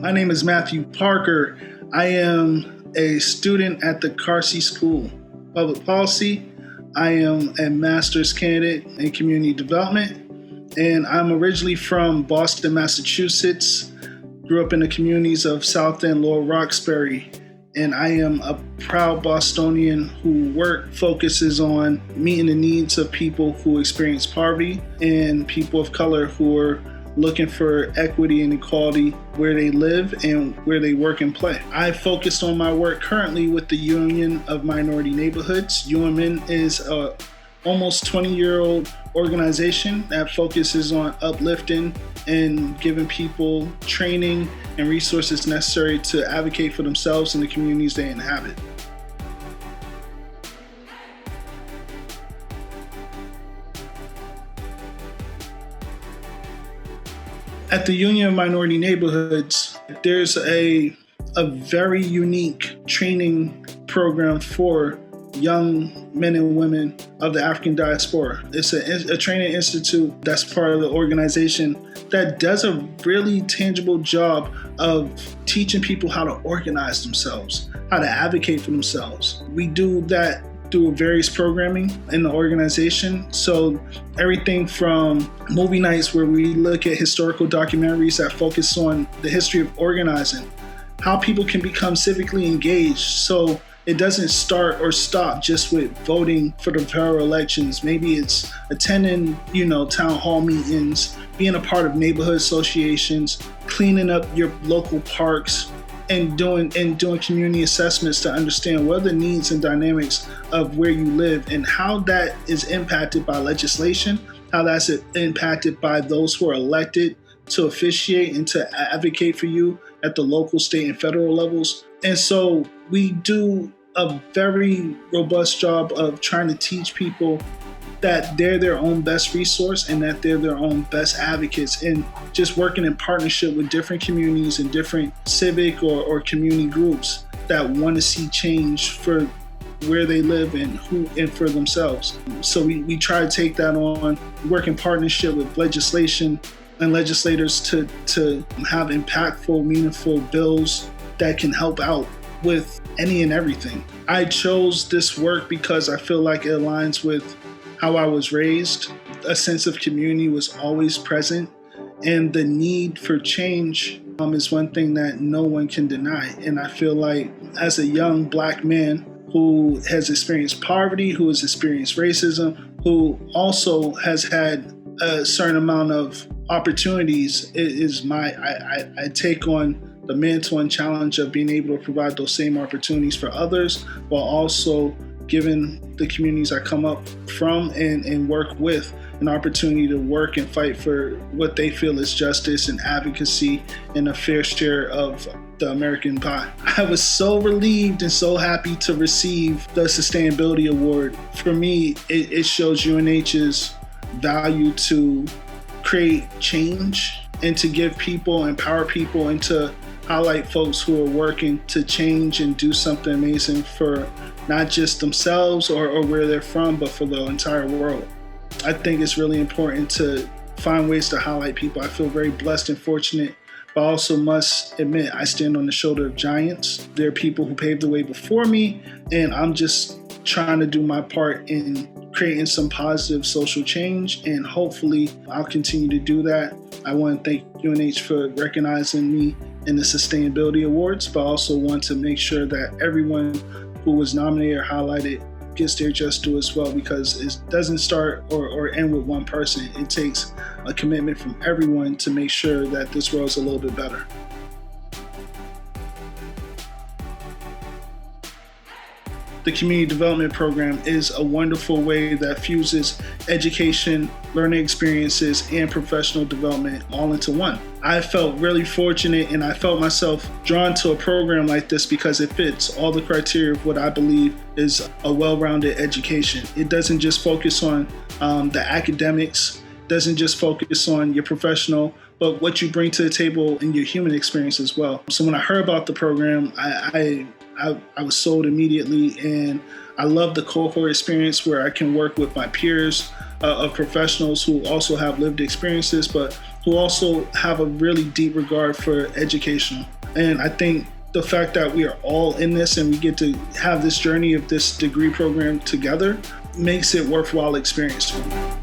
My name is Matthew Parker. I am a student at the Carsey School of Public Policy. I am a master's candidate in community development, and I'm originally from Boston, Massachusetts. Grew up in the communities of South End, Lower Roxbury, and I am a proud Bostonian who work focuses on meeting the needs of people who experience poverty and people of color who are looking for equity and equality where they live and where they work and play. I focused on my work currently with the Union of Minority Neighborhoods. UMN is a almost 20-year-old organization that focuses on uplifting and giving people training and resources necessary to advocate for themselves and the communities they inhabit. At the Union of Minority Neighborhoods, there's a very unique training program for young men and women of the African diaspora. It's a training institute that's part of the organization that does a really tangible job of teaching people how to organize themselves, how to advocate for themselves. We do that through various programming in the organization. So everything from movie nights where we look at historical documentaries that focus on the history of organizing, how people can become civically engaged so it doesn't start or stop just with voting for the federal elections. Maybe it's attending, town hall meetings, being a part of neighborhood associations, cleaning up your local parks, and doing community assessments to understand what are the needs and dynamics of where you live and how that is impacted by legislation, how that's impacted by those who are elected to officiate and to advocate for you at the local, state, and federal levels. And so we do a very robust job of trying to teach people that they're their own best resource and that they're their own best advocates, and just working in partnership with different communities and different civic or community groups that want to see change for where they live and for themselves. So we try to take that on, work in partnership with legislation and legislators to have impactful, meaningful bills that can help out with any and everything. I chose this work because I feel like it aligns with how I was raised. A sense of community was always present, and the need for change is one thing that no one can deny. And I feel like as a young Black man who has experienced poverty, who has experienced racism, who also has had a certain amount of opportunities, I take on the mantle and challenge of being able to provide those same opportunities for others, while also giving the communities I come up from and work with an opportunity to work and fight for what they feel is justice and advocacy and a fair share of the American pie. I was so relieved and so happy to receive the Sustainability Award. For me, it shows UNH's value to create change and to give people, empower people, and to highlight folks who are working to change and do something amazing for not just themselves or where they're from, but for the entire world. I think it's really important to find ways to highlight people. I feel very blessed and fortunate, but I also must admit I stand on the shoulder of giants. There are people who paved the way before me, and I'm just trying to do my part in creating some positive social change, and hopefully I'll continue to do that. I want to thank UNH for recognizing me in the Sustainability Awards, but I also want to make sure that everyone who was nominated or highlighted gets their just due as well, because it doesn't start or end with one person. It takes a commitment from everyone to make sure that this world is a little bit better. The Community Development Program is a wonderful way that fuses education, learning experiences, and professional development all into one. I felt really fortunate, and I felt myself drawn to a program like this because it fits all the criteria of what I believe is a well-rounded education. It doesn't just focus on the academics, doesn't just focus on your professional, but what you bring to the table in your human experience as well. So when I heard about the program, I was sold immediately, and I love the cohort experience where I can work with my peers of professionals who also have lived experiences, but who also have a really deep regard for education. And I think the fact that we are all in this and we get to have this journey of this degree program together makes it worthwhile experience for me.